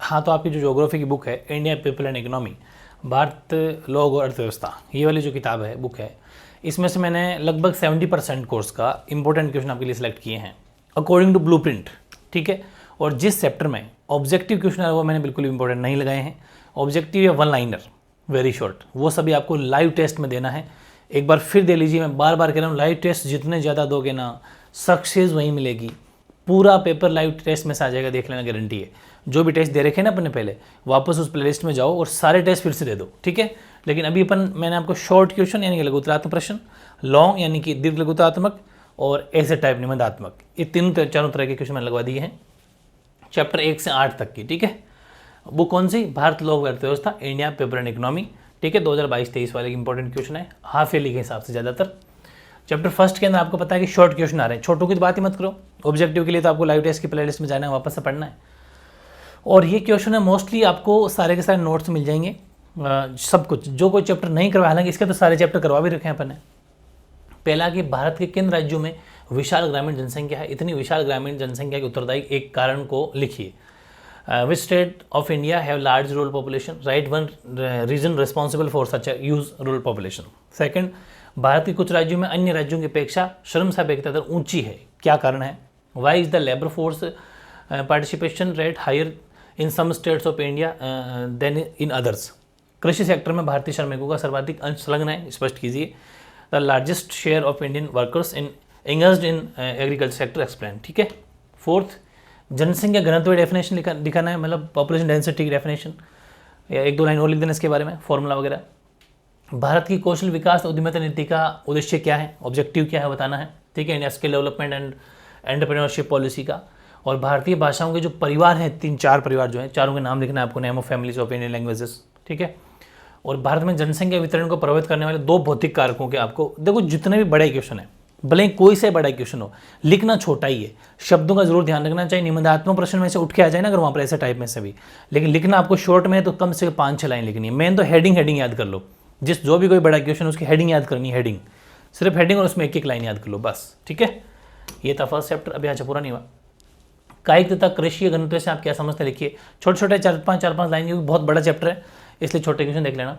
हाँ, तो आपकी जो ज्योग्राफी की बुक है India people and economy, Bharat लोग और अर्थव्यवस्था, ये वाली जो किताब है, बुक है, इसमें से मैंने लगभग 70% कोर्स का इंपॉर्टेंट क्वेश्चन आपके लिए सिलेक्ट किए हैं अकॉर्डिंग टू ब्लूप्रिंट, ठीक है। और जिस चैप्टर में ऑब्जेक्टिव क्वेश्चन है वो मैंने बिल्कुल इंपॉर्टेंट नहीं लगाए हैं। ऑब्जेक्टिव या वन लाइनर वेरी शॉर्ट, वो सभी आपको लाइव टेस्ट में देना है। एक बार फिर दे लीजिए, मैं बार बार कह रहा हूँ, लाइव टेस्ट जितने ज़्यादा दोगे ना, सक्सेस वहीं मिलेगी। पूरा पेपर लाइव टेस्ट में से आ जाएगा, देख लेना, गारंटी है। जो भी टेस्ट दे रखे हैं ना अपने पहले, वापस उस प्लेलिस्ट में जाओ और सारे टेस्ट फिर से दे दो, ठीक है। लेकिन अभी मैंने आपको शॉर्ट क्वेश्चन यानी कि लघुत्तरात्मक प्रश्न, लॉन्ग यानी कि दीर्घ लघुत्तरात्मक, और ऐसे टाइप निबंधात्मक, ये चारों तरह के क्वेश्चन मैंने लगवा दिए हैं चैप्टर 1 से 8 तक की, ठीक है। वो कौन सी? भारत लोक अर्थव्यवस्था, इंडिया पेपर एंड इकोनॉमी, ठीक है। 2022-23 वाले इंपॉर्टेंट क्वेश्चन है, हाफ ईयरली के हिसाब से ज़्यादातर। चैप्टर फर्स्ट के अंदर आपको पता है कि शॉर्ट क्वेश्चन आ रहे हैं, छोटों की तो बात ही मत करो। ऑब्जेक्टिव के लिए तो आपको लाइव टेस्ट की प्लेलिस्ट में जाना है, वापस से पढ़ना है। और ये क्वेश्चन है मोस्टली आपको सारे के सारे नोट्स मिल जाएंगे, सब कुछ। जो कोई चैप्टर नहीं करवा, हालांकि इसके तो सारे चैप्टर करवा भी रखे हैं अपन ने। पहला कि भारत के किन राज्यों में विशाल ग्रामीण जनसंख्या है, इतनी विशाल ग्रामीण जनसंख्या के उत्तरदायी एक कारण को लिखिए। Which state of India have large rural population, right one reason responsible for such use rural population. Second, Bharat के कुछ राज्यों में अन्य राज्यों की अपेक्षा श्रम सापेक्षता दर ऊंची है, क्या कारण है? Why is the labour force participation rate higher in some states of India than in others. कृषि सेक्टर में भारतीय श्रमिकों का सर्वाधिक अंश संलग्न है, स्पष्ट कीजिए। The largest share of Indian workers in engaged in agriculture sector explain, ठीक है। फोर्थ, जनसंख्या घनत्व डेफिनेशन दिखाना है, मतलब पॉपुलेशन डेंसिटी की डेफिनेशन, या एक दो लाइन और लिख देना इसके बारे में, फॉर्मूला वगैरह। भारत की कौशल विकास उद्यमिता नीति का उद्देश्य क्या है, ऑब्जेक्टिव क्या है बताना है, ठीक है। India skill development and entrepreneurship policy का। और भारतीय भाषाओं के जो परिवार हैं, 3-4 परिवार जो हैं, चारों के नाम लिखना है आपको, name of families of Indian languages, ठीक है। और भारत में जनसंख्या वितरण को प्रभावित करने वाले 2 भौतिक कारकों के आपको, देखो जितने भी बड़े क्वेश्चन है, भले ही कोई से बड़ा क्वेश्चन हो, लिखना छोटा ही है, शब्दों का जरूर ध्यान रखना चाहिए। निबंधात्मक प्रश्न में से उठ के आ जाए ना अगर वहाँ पर ऐसे टाइप में से भी, लेकिन लिखना आपको शॉर्ट में है तो कम से कम 5-6 लाइन लिखनी है। मेन तो हेडिंग याद कर लो, जो भी कोई बड़ा क्वेश्चन उसकी हेडिंग याद करनी है, हेडिंग, सिर्फ हेडिंग, और उसमें एक लाइन याद कर लो बस, ठीक है। ये था फर्स्ट चैप्टर, अभी अच्छा पूरा नहीं हुआ। कायिक तथा कृषि घनत्व से आप क्या समझते हैं, लिखिए। छोटे 4-5 लाइन, क्योंकि बहुत बड़ा चैप्टर है इसलिए छोटे क्वेश्चन देख लेना।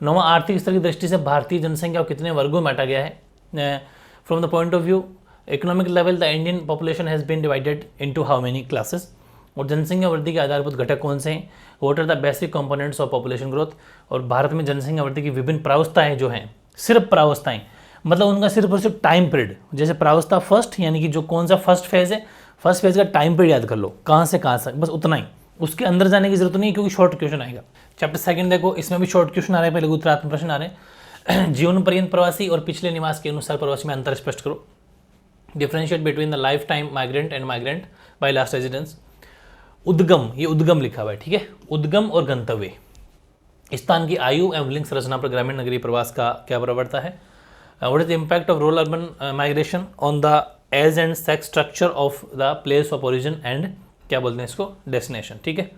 9वां, आर्थिक स्तर की दृष्टि से भारतीय जनसंख्या को कितने वर्गों में बांटा गया है? From the point of view economic level the Indian population has been divided into how many classes. और जनसंख्या वृद्धि के आधारभूत घटक कौन से हैं? What are the basic components of population growth. और भारत में जनसंख्या वृद्धि की विभिन्न प्रावस्थाएं जो हैं, सिर्फ प्रावस्थाएं, मतलब उनका सिर्फ और सिर्फ टाइम पीरियड, जैसे प्रावस्था फर्स्ट यानी कि जो कौन सा फर्स्ट फेज है, फर्स्ट फेज का टाइम पीरियड याद कर लो, कहाँ से कहाँ तक, बस उतना ही, उसके अंदर जाने की जरूरत नहीं है क्योंकि शॉर्ट क्वेश्चन आएगा। चैप्टर सेकंड देखो, इसमें भी शॉर्ट क्वेश्चन आ रहे हैं, पहले लघुत्तरात्मक प्रश्न आ रहे हैं। जीवन पर्यंत प्रवासी और पिछले निवास के अनुसार प्रवासी में अंतर स्पष्ट करो। Differentiate between the life time migrant and migrant by last residence. उद्गम, ये उद्गम लिखा हुआ है, ठीक है। उद्गम और गंतव्य, स्थान की आयु एवं लिंग संरचना पर ग्रामीण नगरीय प्रवास का क्या प्रभाव पड़ता है? What is the impact of rural urban migration on the age and sex structure of the place of origin एंड क्या बोलते हैं इसको, डेस्टिनेशन, ठीक है।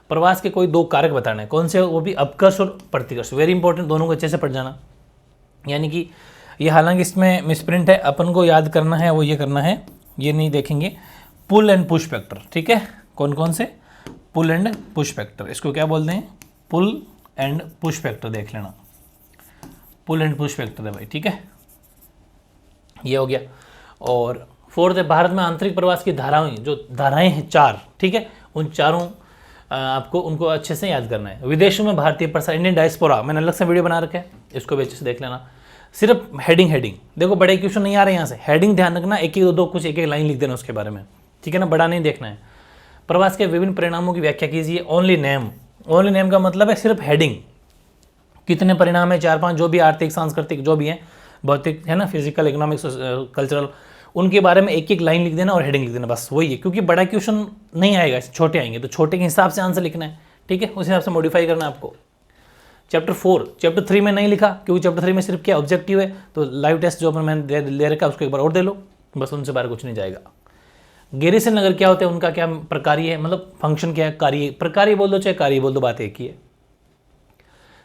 प्रवास के कोई 2 कारक बताने हैं, कौन से? वो भी अपकर्ष और प्रतिकर्ष, वेरी इंपॉर्टेंट, दोनों को अच्छे से पढ़ जाना। यानी कि ये, हालांकि इसमें मिसप्रिंट है, अपन को याद करना है वो ये करना है, ये नहीं देखेंगे, पुल एंड पुश फैक्टर, ठीक है। कौन कौन से? पुल एंड पुश फैक्टर, इसको क्या बोलते हैं? पुल एंड पुश फैक्टर, देख लेना, पुल एंड पुश फैक्टर है भाई, ठीक है। ये हो गया। और फोर्थ है, भारत में आंतरिक प्रवास की धाराएं, जो धाराएं हैं 4, ठीक है, उन चारों आपको उनको अच्छे से याद करना है। विदेशों में भारतीय प्रसार, इंडियन डायस्पोरा, मैंने अलग से वीडियो बना रखा है, इसको भी अच्छे से देख लेना। सिर्फ हेडिंग, देखो बड़े क्वेश्चन नहीं आ रहे यहाँ से, हेडिंग ध्यान रखना, एक दो कुछ एक लाइन लिख देना उसके बारे में, ठीक है ना, बड़ा नहीं देखना है। प्रवास के विभिन्न परिणामों की व्याख्या कीजिए। ओनली नेम का मतलब है सिर्फ हेडिंग, कितने परिणाम है, 4-5, जो भी आर्थिक सांस्कृतिक जो भी है, भौतिक है ना, फिजिकल इकोनॉमिक्स कल्चरल, उनके बारे में एक लाइन लिख देना और हेडिंग लिख देना, बस वही है। क्योंकि बड़ा क्वेश्चन नहीं आएगा, छोटे आएंगे, तो छोटे के हिसाब से आंसर लिखना है, ठीक है, उस हिसाब से मॉडिफाई करना है आपको। चैप्टर 4, चैप्टर 3 में नहीं लिखा क्योंकि चैप्टर 3 में सिर्फ क्या ऑब्जेक्टिव है, तो लाइव टेस्ट जो मैंने ले रखा है उसको एक बार और दे लो, बस उनसे बाहर कुछ नहीं जाएगा। गैरीसन नगर क्या होते हैं, उनका क्या प्रकार्य है, मतलब फंक्शन क्या है, कार्य, प्रकार्य बोल दो चाहे कार्य बोल दो, बात एक ही है।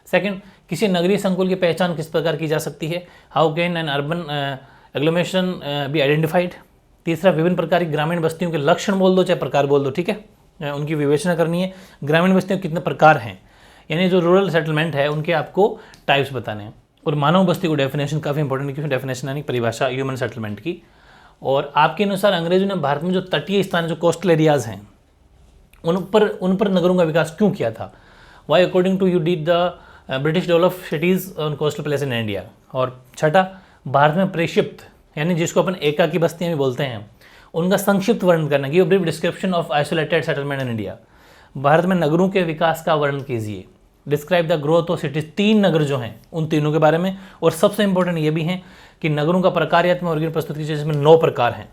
सेकंड, किसी नगरीय संकुल की पहचान किस प्रकार की जा सकती है? How can an urban agglomeration be identified. तीसरा, विभिन्न प्रकार की ग्रामीण बस्तियों के लक्षण बोल दो चाहे प्रकार बोल दो, ठीक है, उनकी विवेचना करनी है। ग्रामीण बस्तियों के कितने प्रकार हैं, यानी जो रूरल सेटलमेंट है उनके आपको टाइप्स बताने हैं। और मानव बस्ती को डेफिनेशन काफ़ी इंपॉर्टेंट है, क्योंकि डेफिनेशन यानी परिभाषा ह्यूमन सेटलमेंट की। और आपके अनुसार अंग्रेजों ने भारत में जो तटीय स्थान, जो कोस्टल एरियाज़ हैं, उन पर नगरों का विकास क्यों किया था? Why according to you did the British develop cities on coastal place in India. और छठा, भारत में प्रेषित यानी जिसको अपन एकाकी बस्तियाँ भी बोलते हैं, उनका संक्षिप्त वर्णन करना, give brief description of isolated settlement in India. Bharat में नगरों के विकास का वर्णन कीजिए। Describe the growth of cities, 3 नगर जो हैं उन तीनों के बारे में। और सबसे इंपॉर्टेंट ये भी हैं कि नगरों का प्रकार्यात्मक वर्गीकरण प्रस्तुत कीजिए, जिसमें 9 प्रकार हैं।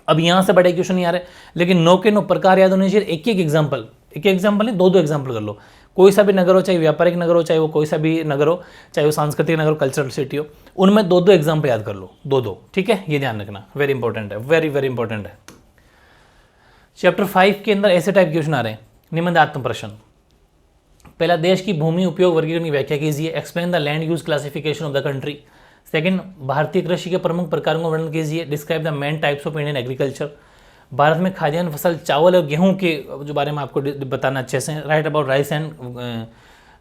अब यहाँ से बड़े क्वेश्चन नहीं आ रहे, लेकिन 9 के 9 प्रकार याद होने चाहिए। एक एग्जाम्पल नहीं, 2 एग्जाम्पल कर लो। कोई सा भी नगर हो, चाहे व्यापारिक नगर हो, चाहे वो कोई सा भी नगर हो, चाहे वो सांस्कृतिक नगर हो, कल्चरल सिटी हो, उनमें 2 एग्जाम्पल याद कर लो, 2। ठीक है, ये ध्यान रखना, वेरी इंपॉर्टेंट है, वेरी इंपॉर्टेंट है। चैप्टर 5 के अंदर ऐसे टाइप क्वेश्चन आ रहे हैं, निबंधात्मक प्रश्न। पहला, देश की भूमि उपयोग वर्गीकरण की व्याख्या कीजिए। Explain the land use classification of the country. Second, भारतीय कृषि के प्रमुख प्रकारों का वर्णन कीजिए। Describe the main types of Indian agriculture. Bharat में खाद्यान्न फसल चावल और गेहूं के जो बारे में आपको बताना अच्छे से। Right about rice and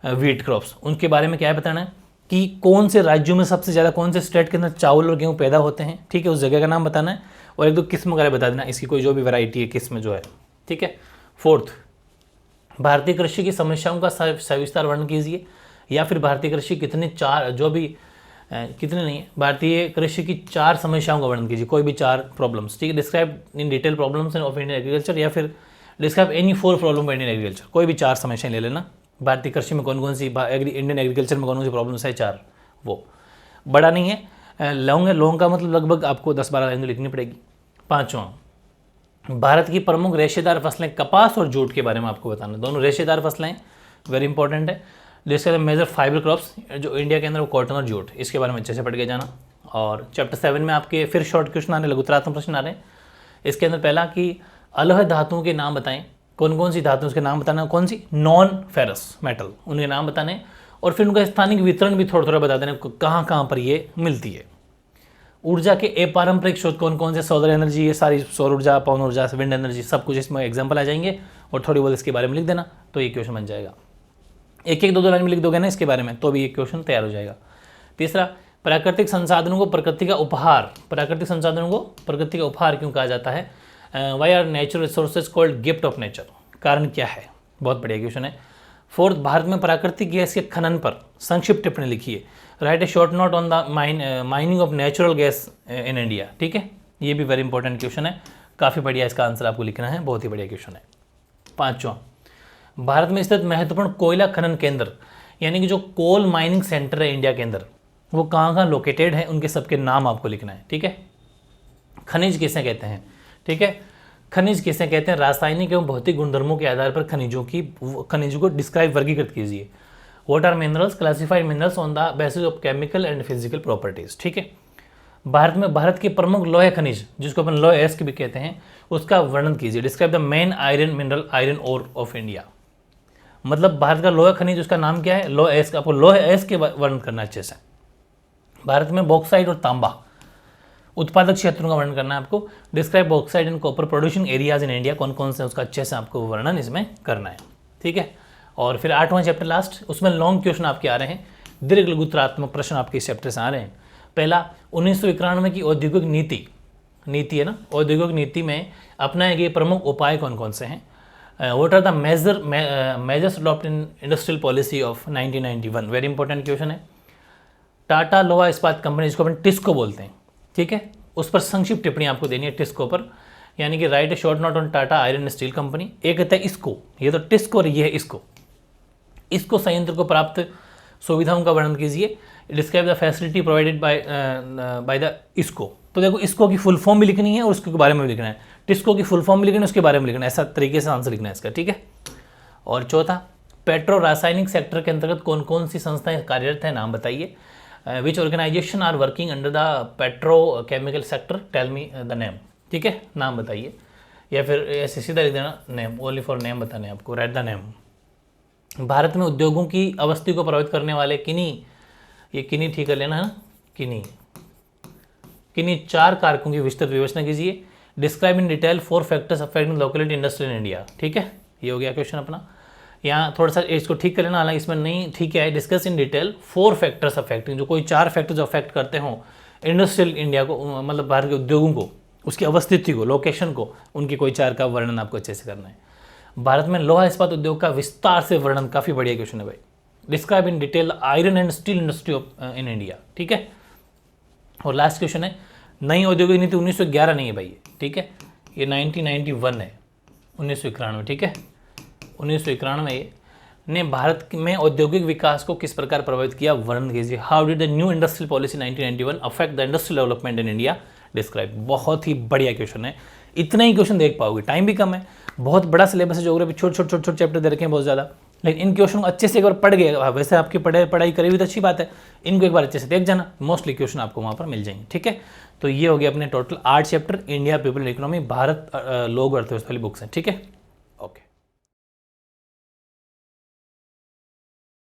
wheat crops, उनके बारे में क्या है बताना है कि कौन से राज्यों में सबसे ज़्यादा, कौन से स्टेट के अंदर चावल और गेहूं पैदा होते हैं। ठीक है, उस जगह का नाम बताना है और 1-2 किस्म वगैरह बता देना, इसकी कोई जो भी वैरायटी है किस्म जो है। ठीक है। फोर्थ, भारतीय कृषि की समस्याओं का सविस्तार वर्णन कीजिए। या फिर भारतीय कृषि भारतीय कृषि की 4 समस्याओं का वर्णन कीजिए, कोई भी 4 प्रॉब्लम्स। ठीक है, describe in detail problems of Indian agriculture, या फिर describe any 4 problem of Indian agriculture, कोई भी 4 समस्याएं ले लेना। भारतीय कृषि में कौन कौन सी, इंडियन एग्रीकल्चर में कौन कौन सी प्रॉब्लम्स है, 4। वो बड़ा नहीं है, लॉन्ग है। लॉन्ग का मतलब लगभग आपको 10-12 लाइन लिखनी पड़ेगी। 5वां, भारत की प्रमुख रेशेदार फसलें कपास और जूट के बारे में आपको बताना। दोनों रेशेदार फसलें वेरी इंपॉर्टेंट है। जिसके मेजर फाइबर क्रॉप्स जो इंडिया के अंदर वो कॉटन और जूट, इसके बारे में अच्छे से पढ़ के जाना। और चैप्टर 7 में आपके फिर शॉर्ट क्वेश्चन आ रहे हैं, लघुतरात्मक प्रश्न आ रहे हैं। इसके अंदर पहला कि अलग धातुओं के नाम बताएं, कौन कौन सी धातु उसके नाम बताना, कौन सी नॉन फेरस मेटल उनके नाम बताने, और फिर उनका स्थानिक वितरण भी थोड़ा थोड़ा बता देना, कहाँ कहाँ पर ये मिलती है। ऊर्जा के अपारंपरिक स्रोत कौन कौन से, सोलर एनर्जी, ये सारी सौर ऊर्जा, पवन ऊर्जा, विंड एनर्जी, सब कुछ इसमें एग्जाम्पल आ जाएंगे। और थोड़ी बहुत इसके बारे में लिख देना, तो ये क्वेश्चन बन जाएगा। 1-1, 2-2 लाइन में लिख दोगे ना इसके बारे में, तो भी ये क्वेश्चन तैयार हो जाएगा। तीसरा, प्राकृतिक संसाधनों को प्रकृति का उपहार, प्राकृतिक संसाधनों को प्रकृति का उपहार क्यों कहा जाता है? Why are natural resources called gift of nature, कारण क्या है? बहुत बढ़िया क्वेश्चन है। 4th, भारत में प्राकृतिक गैस के खनन पर संक्षिप्त टिप्पणी लिखिए। Right A short note on the mining of natural gas in India. ठीक है, ये भी वेरी इंपॉर्टेंट क्वेश्चन है, काफ़ी बढ़िया इसका आंसर आपको लिखना है, बहुत ही बढ़िया क्वेश्चन है। 5वां, भारत में स्थित महत्वपूर्ण कोयला खनन केंद्र, यानी कि जो कोल माइनिंग सेंटर है इंडिया के अंदर, वो कहाँ कहाँ लोकेटेड है, उनके सबके नाम आपको लिखना है। ठीक है। खनिज किसे कहते हैं? ठीक है, खनिज किसे कहते हैं? रासायनिक एवं भौतिक गुणधर्मों के आधार पर खनिजों को डिस्क्राइब, वर्गीकृत कीजिए। What are minerals? Classified minerals on the basis of chemical and physical properties. ठीक है। भारत के प्रमुख लौह खनिज, जिसको अपन लौह एस्क भी कहते हैं, उसका वर्णन कीजिए। Describe the main iron mineral iron ore of India. मतलब भारत का लौह खनिज, उसका नाम क्या है? लौह एस्क। आपको लौह एस्क के वर्णन करना अच्छे से। भारत में बॉक्साइट और तांबा उत्पादक क्षेत्रों का वर्णन करना है आपको। Describe bauxite and copper producing areas in India, कौन कौन से, उसका अच्छे से आपको वर्णन इसमें करना है। ठीक है। और फिर 8वां चैप्टर लास्ट, उसमें लॉन्ग क्वेश्चन आपके आ रहे हैं, दीर्घ लघुतरात्मक प्रश्न आपके इस चैप्टर से आ रहे हैं। पहला, 1991 की औद्योगिक नीति है ना, औद्योगिक नीति में अपनाए गए प्रमुख उपाय कौन कौन से हैं? What are the measures adopt in industrial policy of 1991, very important question है। टाटा लोहा इस्पात कंपनी, जिसको अपन टिस्को बोलते हैं, ठीक है, उस पर संक्षिप्त टिप्पणी आपको देनी है टिस्को पर, यानी कि right A short note on Tata iron steel company. एक कहता है इसको, ये तो टिस्को और ये है इसको संयंत्र को प्राप्त सुविधाओं का वर्णन कीजिए। Describe the facility provided by the इसको। तो देखो, इसको की फुल फॉर्म भी लिखनी है और उसके बारे में भी लिखना है, टिस्को की फुल फॉर्म भी लिखनी है, उसके बारे में लिखना है, ऐसा तरीके से आंसर लिखना है इसका। ठीक है। और चौथा, पेट्रो रासायनिक सेक्टर के अंतर्गत कौन कौन सी संस्थाएं कार्यरत हैं, नाम बताइए। Which organisation are working under the petrochemical sector, tell me the name. ठीक है, नाम बताइए, या फिर ऐसे सीधा लिख देना नेम, ओनली फॉर नेम बताने आपको, राइट द नेम। भारत में उद्योगों की अवस्थी को प्रभावित करने वाले किन्हीं ठीक कर लेना है ना, किन्हीं 4 कारकों की विस्तृत विवेचना कीजिए। Describe in detail 4 factors affecting locality industry in India. ठीक है, ये हो गया क्वेश्चन अपना। यहाँ थोड़ा सा इसको ठीक कर लेना, हालांकि इसमें नहीं ठीक है। Discuss in detail 4 factors affecting, जो कोई 4 फैक्टर जो अफेक्ट करते हों इंडस्ट्रियल इंडिया को, मतलब भारत के उद्योगों को, उसकी अवस्थिति को, लोकेशन को, उनकी कोई 4 का वर्णन आपको अच्छे से करना है। भारत में लोहा इस्पात उद्योग का विस्तार से वर्णन, काफ़ी बढ़िया क्वेश्चन है भाई। Describe in detail iron and steel industry in India. ठीक है, और लास्ट क्वेश्चन है नई औद्योगिक नीति 1911 नहीं है भाई, ठीक है, ये 1991 है, 1991। ठीक है, 1991 ने भारत में औद्योगिक विकास को किस प्रकार प्रभावित किया, वर्णन कीजिए। How did the new industrial policy 1991 affect the industrial development in India, describe. बहुत ही बढ़िया क्वेश्चन है, इतना ही क्वेश्चन देख पाओगे, टाइम भी कम है, बहुत बड़ा सिलेबस है ज्योग्राफी, छोटे चैप्टर दे रखे हैं बहुत ज़्यादा, लेकिन इन क्वेश्चन को अच्छे से एक बार पढ़ गए, वैसे आपकी पढ़ाई करी हुई तो अच्छी बात है, इनको एक बार अच्छे से देख जाना, मोस्टली क्वेश्चन आपको वहाँ पर मिल जाएंगे। ठीक है, तो ये हो गया अपने total 8 chapter India people and economy, Bharat लोग अर्थव्यवस्था वाली बुक्स हैं। ठीक है।